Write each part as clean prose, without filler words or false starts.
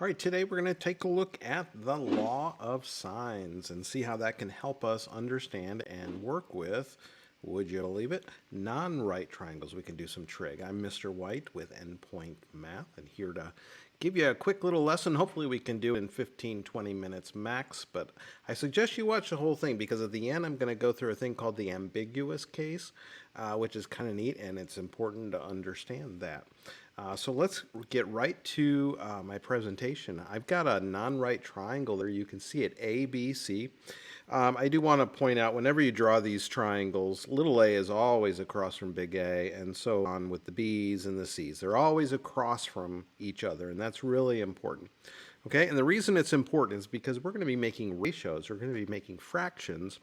All right, today we're going to take a look at the law of sines and see how that can help us understand and work with, would you believe it, non-right triangles. We can do some trig. I'm Mr. White with Endpoint Math and here to give you a quick little lesson. Hopefully we can do it in 15-20 minutes max, but I suggest you watch the whole thing because at the end I'm going to go through a thing called the ambiguous case, which is kind of neat, and it's important to understand that. So let's get right to my presentation. I've got a non-right triangle there. You can see it, A, B, C. I do want to point out whenever you draw these triangles, little a is always across from big A, and so on with the B's and the C's. They're always across from each other, and that's really important. Okay, and the reason it's important is because we're going to be making ratios, we're going to be making fractions,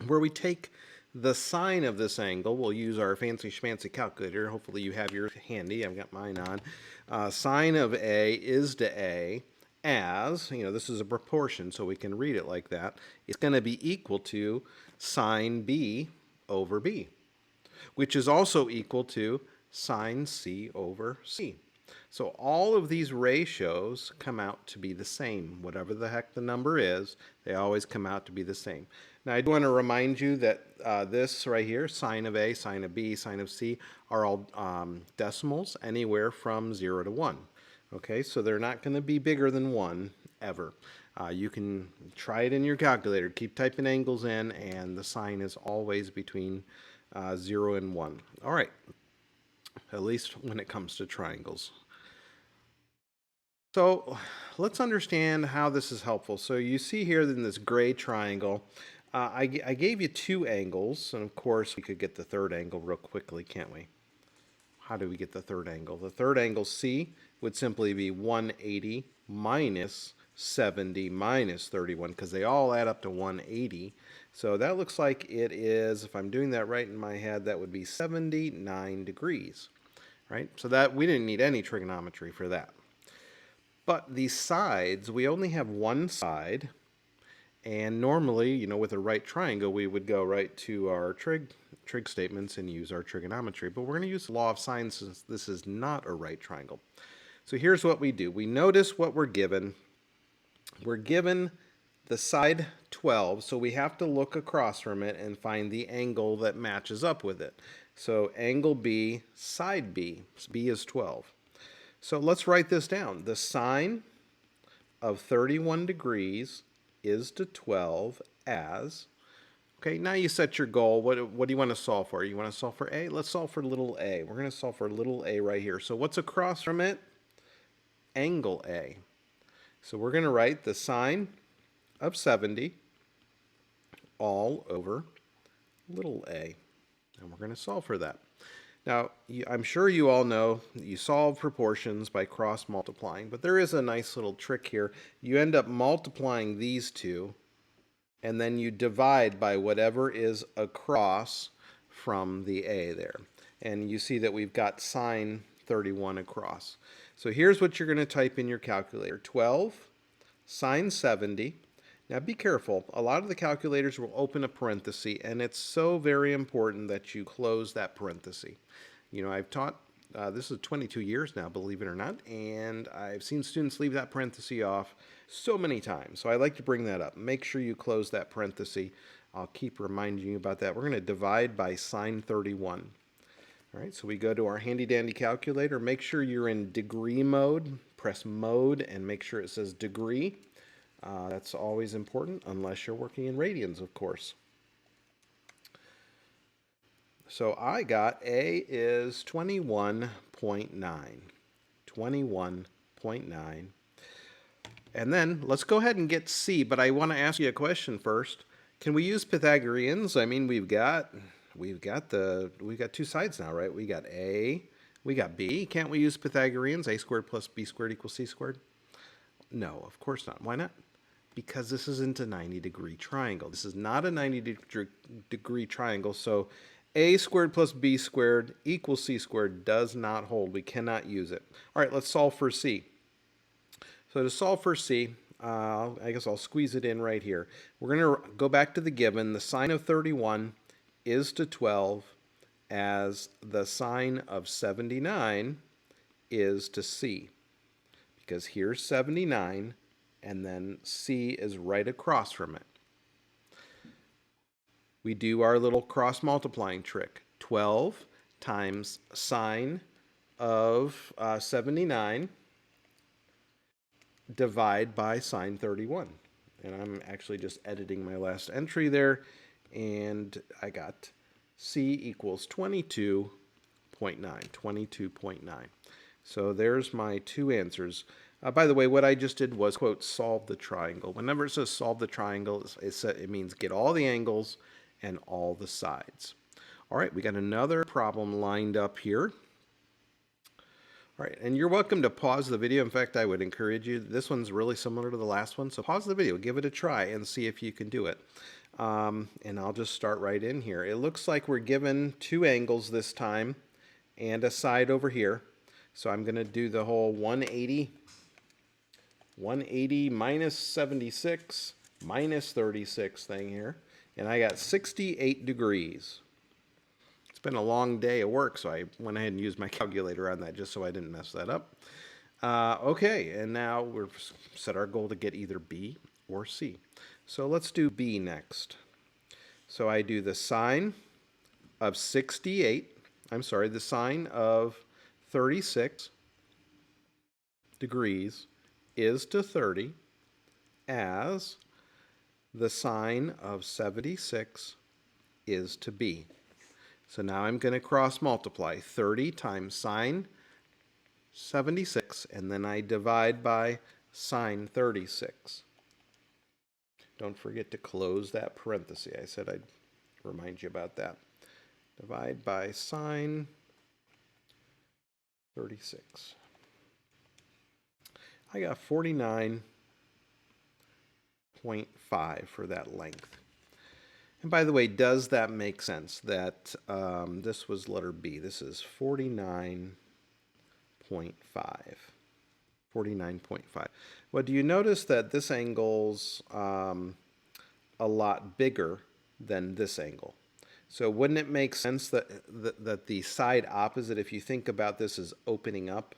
where we take the sine of this angle. We'll use our fancy schmancy calculator. Hopefully you have yours handy. I've got mine on. Sine of A is to A as, this is a proportion, so we can read it like that. It's going to be equal to sine B over B, which is also equal to sine C over C. So all of these ratios come out to be the same. Whatever the heck the number is, they always come out to be the same. Now I do want to remind you that this right here, sine of A, sine of B, sine of C, are all decimals anywhere from 0 to 1. Okay, so they're not going to be bigger than 1 ever. You can try it in your calculator. Keep typing angles in, and the sign is always between 0 and 1. All right, at least when it comes to triangles. So let's understand how this is helpful. So you see here in this gray triangle, I gave you two angles, and of course we could get the third angle real quickly, can't we? How do we get the third angle? The third angle, C, would simply be 180 minus 70 minus 31, because they all add up to 180. So that looks like it is, if I'm doing that right in my head, that would be 79 degrees, right? So that we didn't need any trigonometry for that. But these sides, we only have one side, and normally, with a right triangle, we would go right to our trig statements and use our trigonometry. But we're going to use the law of sines since this is not a right triangle. So here's what we do. We notice what we're given. We're given the side 12, so we have to look across from it and find the angle that matches up with it. So angle B, side B. B is 12. So let's write this down. The sine of 31 degrees is to 12 as, okay, now you set your goal. What do you want to solve for? You want to solve for A? Let's solve for little a. We're going to solve for little a right here. So what's across from it? Angle A. So we're going to write the sine of 70 all over little a. And we're going to solve for that. Now, I'm sure you all know that you solve proportions by cross multiplying, but there is a nice little trick here. You end up multiplying these two, and then you divide by whatever is across from the A there. And you see that we've got sine 31 across. So here's what you're going to type in your calculator. 12 sine 70. Now be careful. A lot of the calculators will open a parenthesis, and it's so very important that you close that parenthesis. I've taught, this is 22 years now, believe it or not, and I've seen students leave that parenthesis off so many times. So I like to bring that up. Make sure you close that parenthesis. I'll keep reminding you about that. We're going to divide by sine 31. All right, so we go to our handy-dandy calculator. Make sure you're in degree mode. Press mode and make sure it says degree. That's always important, unless you're working in radians, of course. So I got A is 21.9. 21.9. And then let's go ahead and get C, but I want to ask you a question first. Can we use Pythagoreans? I mean, we've got two sides now, right? We got A, we got B. Can't we use Pythagoreans? A squared plus B squared equals C squared? No, of course not. Why not? Because this isn't a 90-degree triangle. This is not a 90-degree triangle, so A squared plus B squared equals C squared does not hold. We cannot use it. All right, let's solve for C. So to solve for C, I guess I'll squeeze it in right here. We're going to go back to the given. The sine of 31 is to 12 as the sine of 79 is to C. because here's 79, and then C is right across from it. We do our little cross multiplying trick. 12 times sine of 79 divide by sine 31. And I'm actually just editing my last entry there, and I got C equals 22.9, 22.9. So there's my two answers. By the way, what I just did was, quote, solve the triangle. Whenever it says solve the triangle, it means get all the angles and all the sides. All right, we got another problem lined up here. All right, and you're welcome to pause the video. In fact, I would encourage you. This one's really similar to the last one, so pause the video, give it a try, and see if you can do it. And I'll just start right in here. It looks like we're given two angles this time and a side over here. So I'm going to do the whole 180 minus 76 minus 36 thing here. And I got 68 degrees. It's been a long day of work, so I went ahead and used my calculator on that just so I didn't mess that up. Okay, and now we're set our goal to get either B or C. So let's do B next. So I do the sine of 68, the sine of 36 degrees is to 30 as the sine of 76 is to B. So now I'm going to cross multiply 30 times sine 76, and then I divide by sine 36. Don't forget to close that parenthesis. I said I'd remind you about that. Divide by sine 36. I got 49.5 for that length. And by the way, does that make sense that this was letter B? This is 49.5. 49.5. Well, do you notice that this angle's a lot bigger than this angle? So wouldn't it make sense that the side opposite, if you think about this as opening up,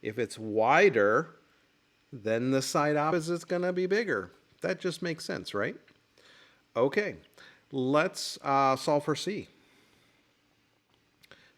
if it's wider, then the side opposite is going to be bigger. That just makes sense, right? Okay, let's solve for C.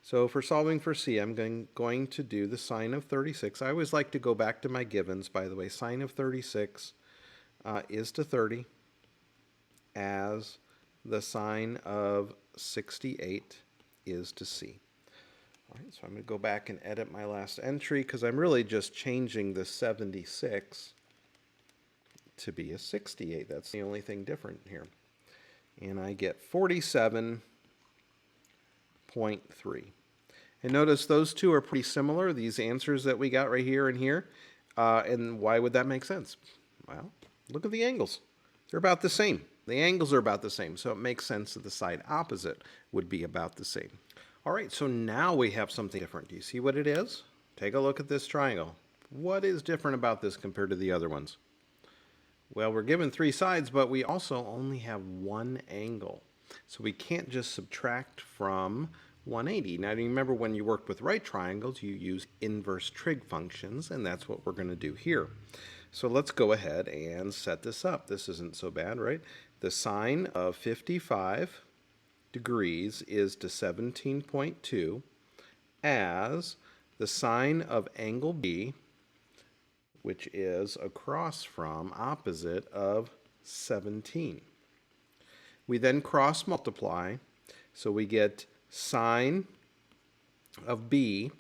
So for solving for C, I'm going to do the sine of 36. I always like to go back to my givens, by the way. Sine of 36 is to 30 as the sine of 68 is to C. All right, so I'm going to go back and edit my last entry because I'm really just changing the 76 to be a 68. That's the only thing different here. And I get 47.3. And notice those two are pretty similar, these answers that we got right here and here. And why would that make sense? Well, look at the angles. They're about the same. The angles are about the same, so it makes sense that the side opposite would be about the same. All right, so now we have something different. Do you see what it is? Take a look at this triangle. What is different about this compared to the other ones? Well, we're given three sides, but we also only have one angle. So we can't just subtract from 180. Now, remember when you worked with right triangles, you use inverse trig functions, and that's what we're going to do here. So let's go ahead and set this up. This isn't so bad, right? The sine of 55 degrees is to 17.2 as the sine of angle B, which is across from opposite of 17. We then cross multiply, so we get sine of B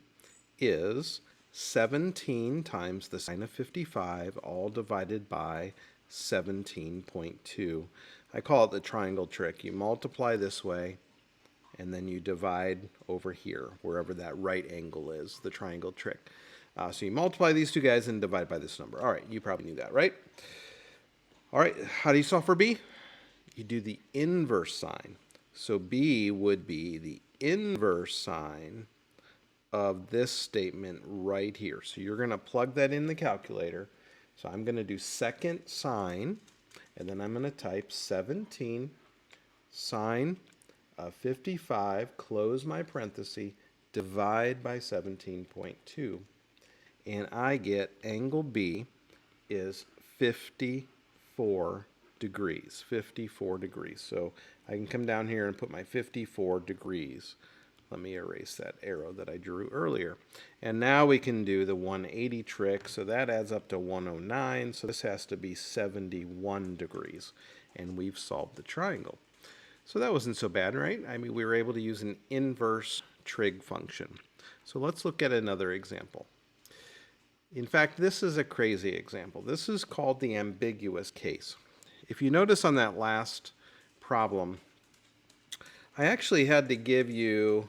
is 17 times the sine of 55, all divided by 17.2. I call it the triangle trick. You multiply this way, and then you divide over here, wherever that right angle is, the triangle trick. So you multiply these two guys and divide by this number. All right, you probably knew that, right? All right, how do you solve for B? You do the inverse sign. So B would be the inverse sign of this statement right here. So you're going to plug that in the calculator. So I'm going to do second sine, and then I'm going to type 17 sine of 55, close my parenthesis, divide by 17.2. and I get angle B is 54 degrees. 54 degrees. So I can come down here and put my 54 degrees. Let me erase that arrow that I drew earlier. And now we can do the 180 trick. So that adds up to 109. So this has to be 71 degrees. And we've solved the triangle. So that wasn't so bad, right? I mean, we were able to use an inverse trig function. So let's look at another example. In fact, this is a crazy example. This is called the ambiguous case. If you notice on that last problem, I actually had to give you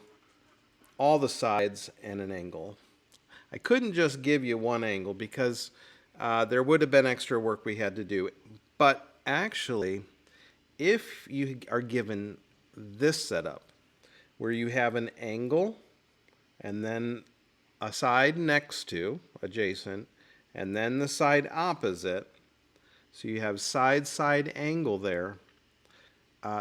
all the sides and an angle. I couldn't just give you one angle because there would have been extra work we had to do. But actually, if you are given this setup, where you have an angle and then a side next to, adjacent, and then the side opposite, so you have side angle there.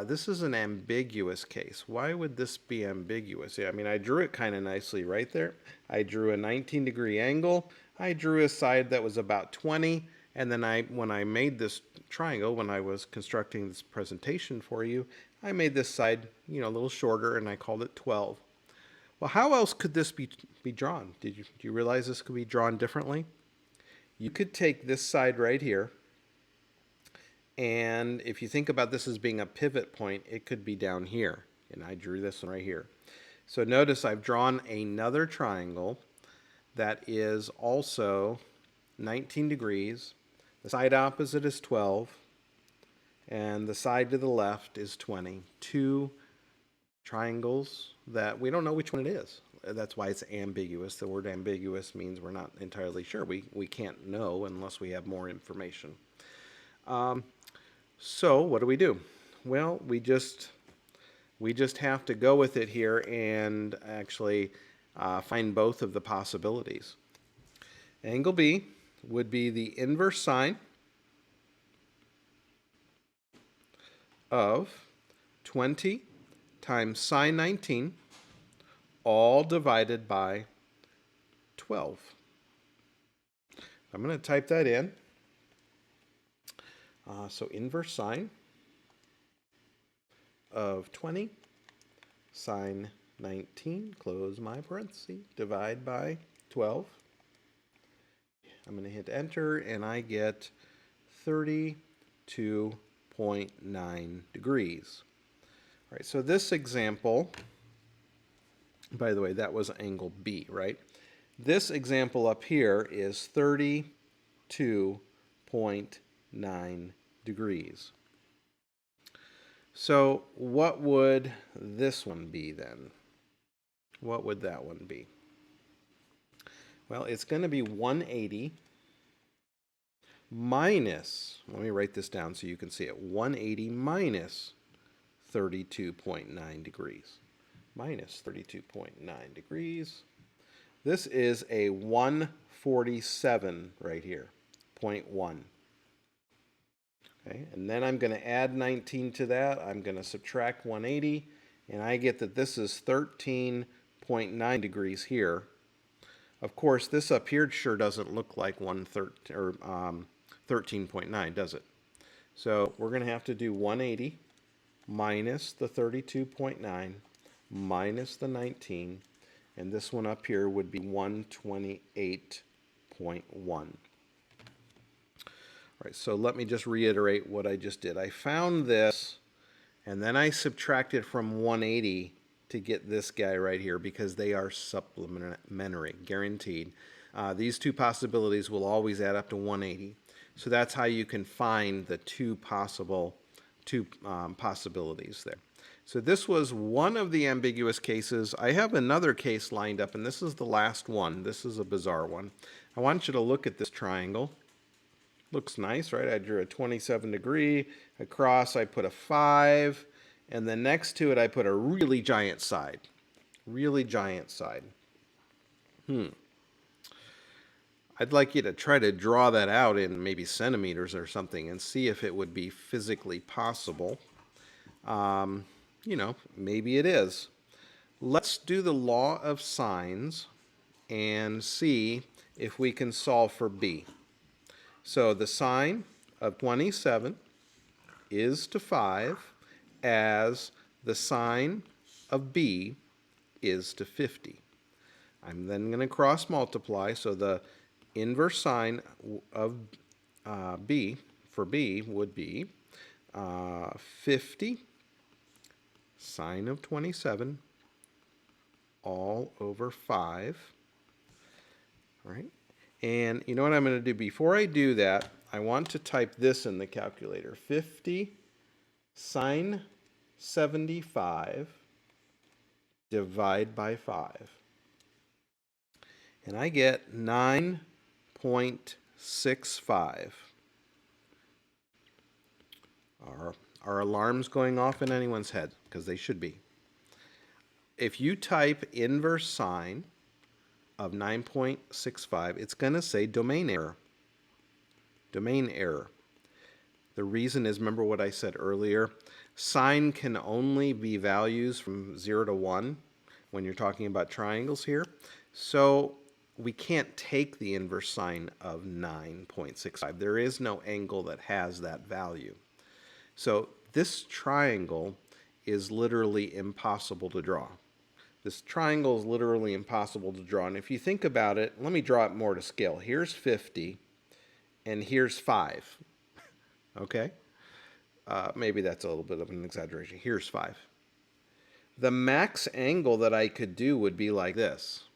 This is an ambiguous case. Why would this be ambiguous? Yeah, I mean, I drew it kind of nicely right there. I drew a 19-degree angle. I drew a side that was about 20. And then when I made this triangle, when I was constructing this presentation for you, I made this side, a little shorter, and I called it 12. Well, how else could this be drawn? Do you realize this could be drawn differently? You could take this side right here, and if you think about this as being a pivot point, it could be down here. And I drew this one right here. So notice I've drawn another triangle that is also 19 degrees. The side opposite is 12, and the side to the left is 20. Two triangles that we don't know which one it is. That's why it's ambiguous. The word ambiguous means we're not entirely sure. We can't know unless we have more information. So what do? Well, we just have to go with it here and actually find both of the possibilities. Angle B would be the inverse sine of 20 times sine 19, all divided by 12. I'm going to type that in. So inverse sine of 20 sine 19, close my parenthesis, divide by 12. I'm going to hit enter, and I get 32.9 degrees. All right, so this example, by the way, that was angle B, right? This example up here is 32.9 degrees. So what would this one be then? What would that one be? Well, it's going to be 180 minus, let me write this down so you can see it, 180 minus 32.9 degrees. Minus 32.9 degrees. This is a 147 right here, 0.1. Okay, and then I'm going to add 19 to that. I'm going to subtract 180, and I get that this is 13.9 degrees here. Of course, this up here sure doesn't look like 13.9, does it? So we're going to have to do 180 minus the 32.9 minus the 19, and this one up here would be 128.1. All right, so let me just reiterate what I just did. I found this, and then I subtracted from 180 to get this guy right here because they are supplementary, guaranteed. These two possibilities will always add up to 180. So that's how you can find the two possibilities there. So this was one of the ambiguous cases. I have another case lined up, and this is the last one. This is a bizarre one. I want you to look at this triangle. Looks nice, right? I drew a 27 degree. Across, I put a 5. And then next to it, I put a really giant side. Really giant side. I'd like you to try to draw that out in maybe centimeters or something and see if it would be physically possible. Maybe it is. Let's do the law of sines and see if we can solve for b. So the sine of 27 is to 5 as the sine of b is to 50. I'm then going to cross multiply, so the inverse sine of b for b would be 50 sine of 27 all over 5. All right. And you know what I'm going to do? Before I do that, I want to type this in the calculator. 50 sine 75 divide by 5. And I get 9.65. Are alarms going off in anyone's head? Because they should be. If you type inverse sine of 9.65, it's going to say domain error. Domain error. The reason is, remember what I said earlier, sine can only be values from 0 to 1 when you're talking about triangles here. So we can't take the inverse sine of 9.65. There is no angle that has that value. So this triangle is literally impossible to draw. This triangle is literally impossible to draw. And if you think about it, let me draw it more to scale. Here's 50, and here's 5. Okay? Maybe that's a little bit of an exaggeration. Here's 5. The max angle that I could do would be like this.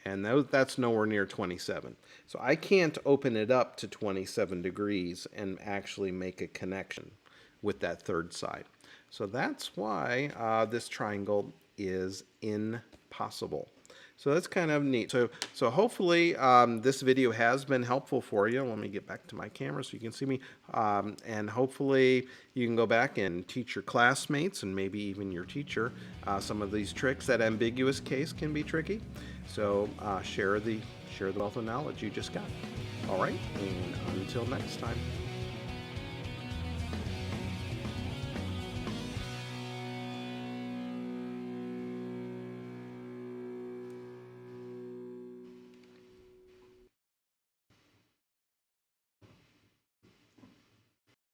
And that's nowhere near 27. So I can't open it up to 27 degrees and actually make a connection with that third side. So that's why this triangle is impossible. So that's kind of neat. So hopefully this video has been helpful for you. Let me get back to my camera so you can see me. And hopefully you can go back and teach your classmates and maybe even your teacher some of these tricks. That ambiguous case can be tricky. So share the wealth of knowledge you just got. All right, and until next time.